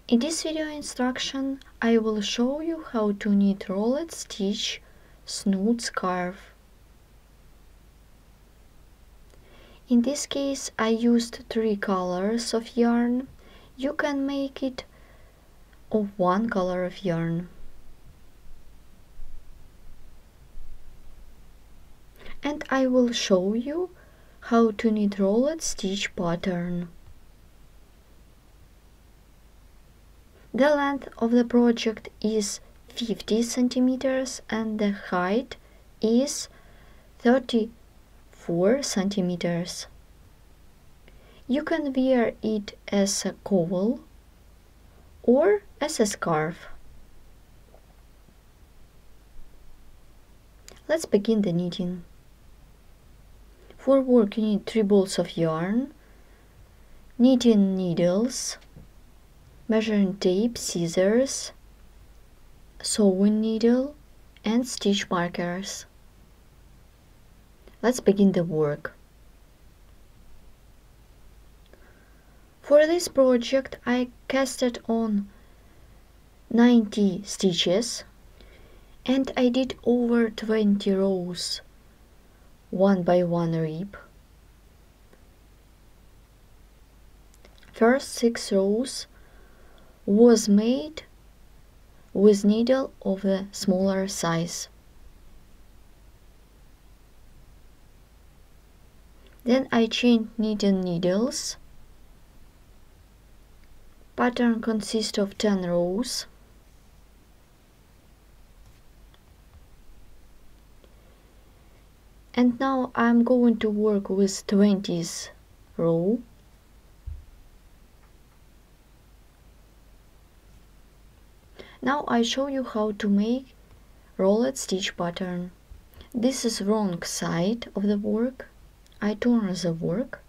In this video instruction, I will show you how to knit rolled stitch snood scarf. In this case, I used 3 colors of yarn. You can make it of 1 color of yarn. And I will show you how to knit rolled stitch pattern. The length of the project is 50 centimeters and the height is 34 centimeters. You can wear it as a cowl or as a scarf. Let's begin the knitting. For work you need 3 balls of yarn, knitting needles, measuring tape, scissors, sewing needle and stitch markers. Let's begin the work. For this project I casted on 90 stitches and I did over 20 rows 1 by 1 rib. First 6 rows was made with needle of the smaller size. Then I chained knitting needles. Pattern consists of 10 rows. And now I'm going to work with 20th row. Now I show you how to make rolled stitch pattern. This is wrong side of the work. I turn the work,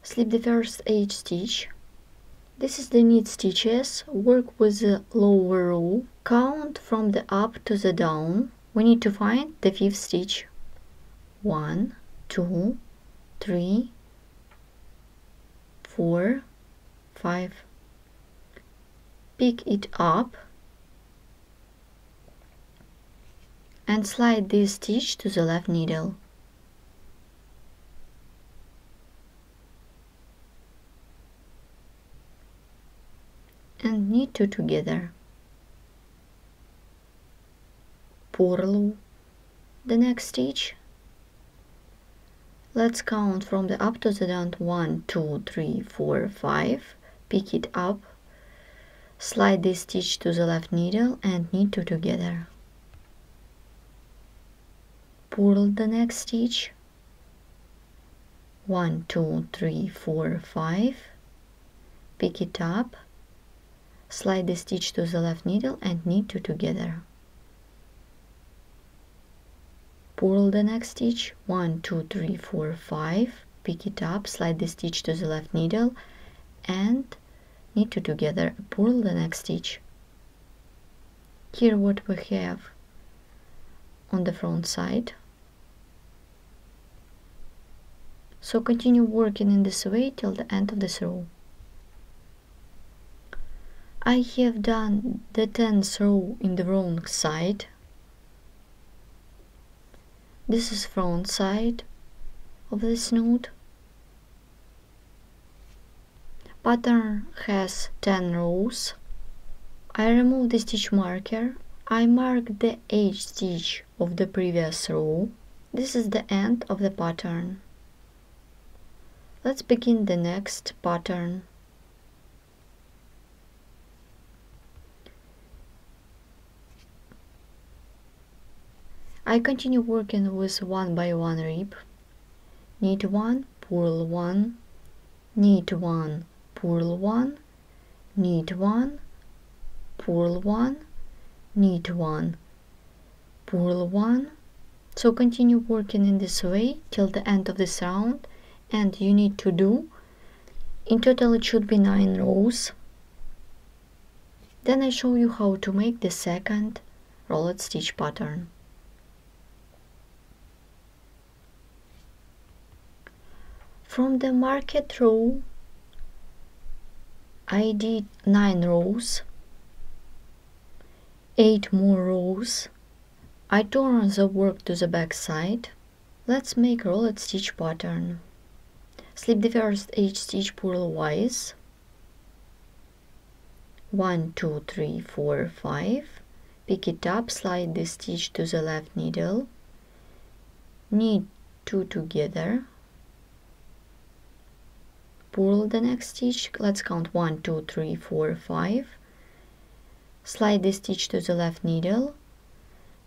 slip the first 8 stitch. This is the knit stitches. Work with the lower row. Count from the up to the down. We need to find the 5th stitch. 1, 2, 3, 4, 5. Pick it up and slide this stitch to the left needle. And knit 2 together. Purl the next stitch. Let's count from the up to the down. 1, 2, 3, 4, 5. Pick it up, slide this stitch to the left needle and knit 2 together. Purl the next stitch. 1, 2, 3, 4, 5. Pick it up, slide the stitch to the left needle and knit 2 together. Purl the next stitch. 1, 2, 3, 4, 5. Pick it up, slide the stitch to the left needle and knit 2 together. Purl the next stitch. Here what we have on the front side. So continue working in this way till the end of this row. I have done the 10th row in the wrong side. This is front side of the snood. Pattern has 10 rows. I remove the stitch marker. I mark the 8th stitch of the previous row. This is the end of the pattern. Let's begin the next pattern. I continue working with 1 by 1 rib. Knit 1, purl 1, knit 1, purl 1, knit 1, purl 1, knit 1, purl 1. So continue working in this way till the end of this round, and you need to do, in total it should be 9 rows. Then I show you how to make the second rolled stitch pattern. From the marked row I did 9 rows, 8 more rows. I turn the work to the back side. Let's make rolled stitch pattern. Slip the first H stitch purlwise. 1, 2, 3, 4, 5. Pick it up, slide the stitch to the left needle. Knit 2 together. Purl the next stitch. Let's count 1, 2, 3, 4, 5. Slide the stitch to the left needle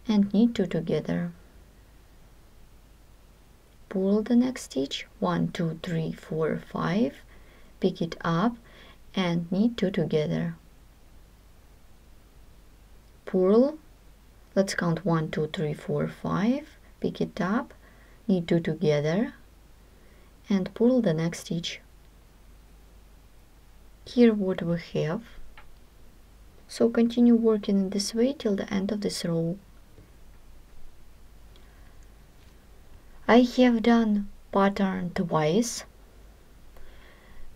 and knit 2 together. Purl the next stitch. 1, 2, 3, 4, 5. Pick it up and knit 2 together. Purl. Let's count 1, 2, 3, 4, 5. Pick it up, knit 2 together, and purl the next stitch. Here what we have. So continue working in this way till the end of this row. I have done pattern twice.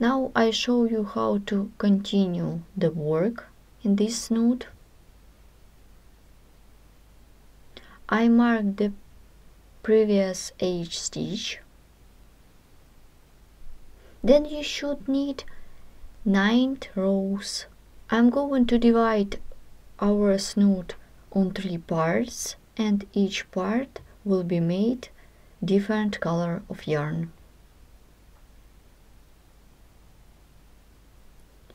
Now I show you how to continue the work in this snood. I marked the previous H stitch. Then you should knit 9 rows. I'm going to divide our snood on 3 parts, and each part will be made different color of yarn.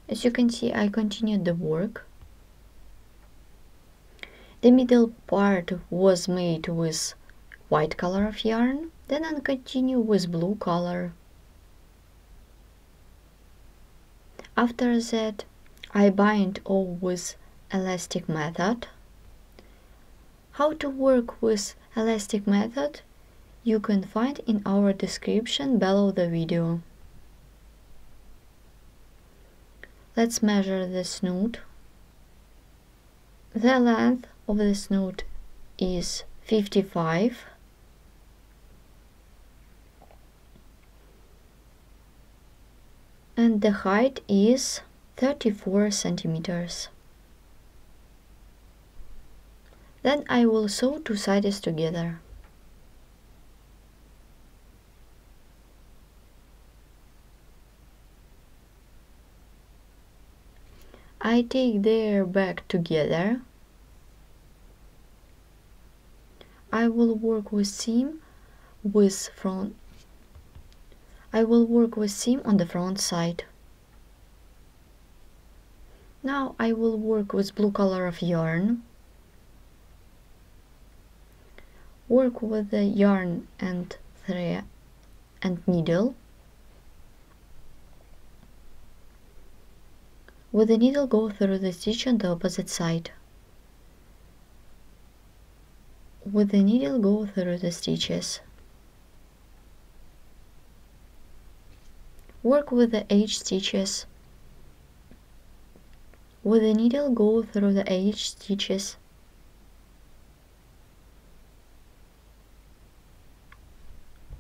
As you can see, I continued the work. The middle part was made with white color of yarn, then I continue with blue color. After that, I bind all with elastic method. How to work with elastic method you can find in our description below the video. Let's measure the snood. The length of the snood is 55. And the height is 34 centimeters. Then I will sew 2 sides together. I take their back together. I will work with seam on the front side. Now I will work with blue color of yarn. Work with the yarn and thread and needle. With the needle, go through the stitch on the opposite side. With the needle, go through the stitches. Work with the H stitches. With the needle, go through the H stitches.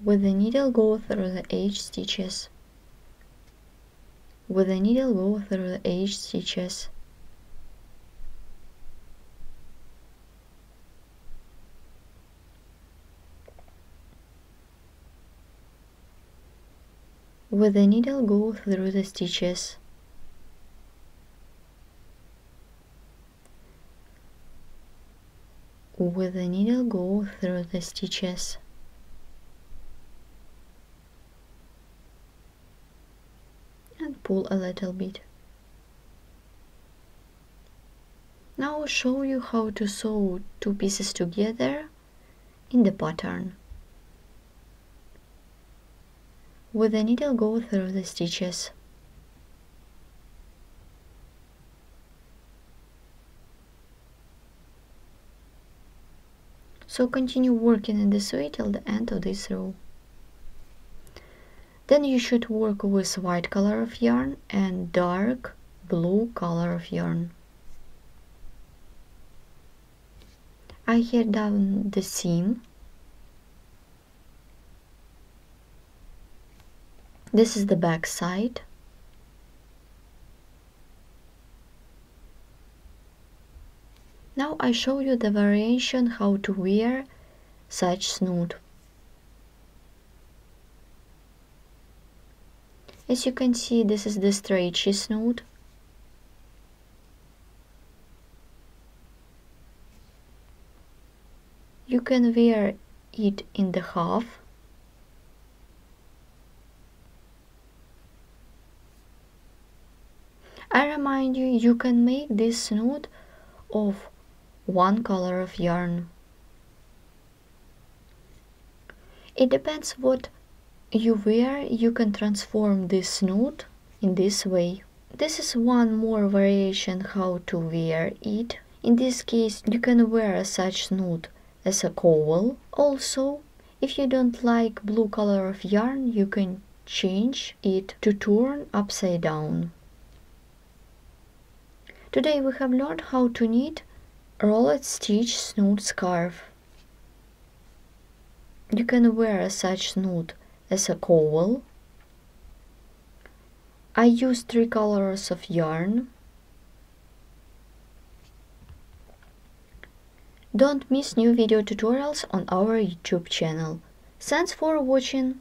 With the needle, go through the H stitches. With the needle, go through the H stitches. With the needle, go through the stitches. With the needle, go through the stitches. And pull a little bit. Now I'll show you how to sew 2 pieces together in the pattern. With the needle, go through the stitches. So continue working in this way till the end of this row. Then you should work with white color of yarn and dark blue color of yarn. I had done the seam. This is the back side. I show you the variation how to wear such snood. As you can see, this is the stretchy snood. You can wear it in the half. I remind you, you can make this snood of one color of yarn. It depends what you wear, you can transform this snood in this way. This is one more variation how to wear it. In this case, you can wear such snood as a cowl. Also, if you don't like blue color of yarn, you can change it to turn upside down. Today we have learned how to knit rolled stitch snood scarf. You can wear such snood as a cowl. I use 3 colors of yarn. Don't miss new video tutorials on our YouTube channel. Thanks for watching.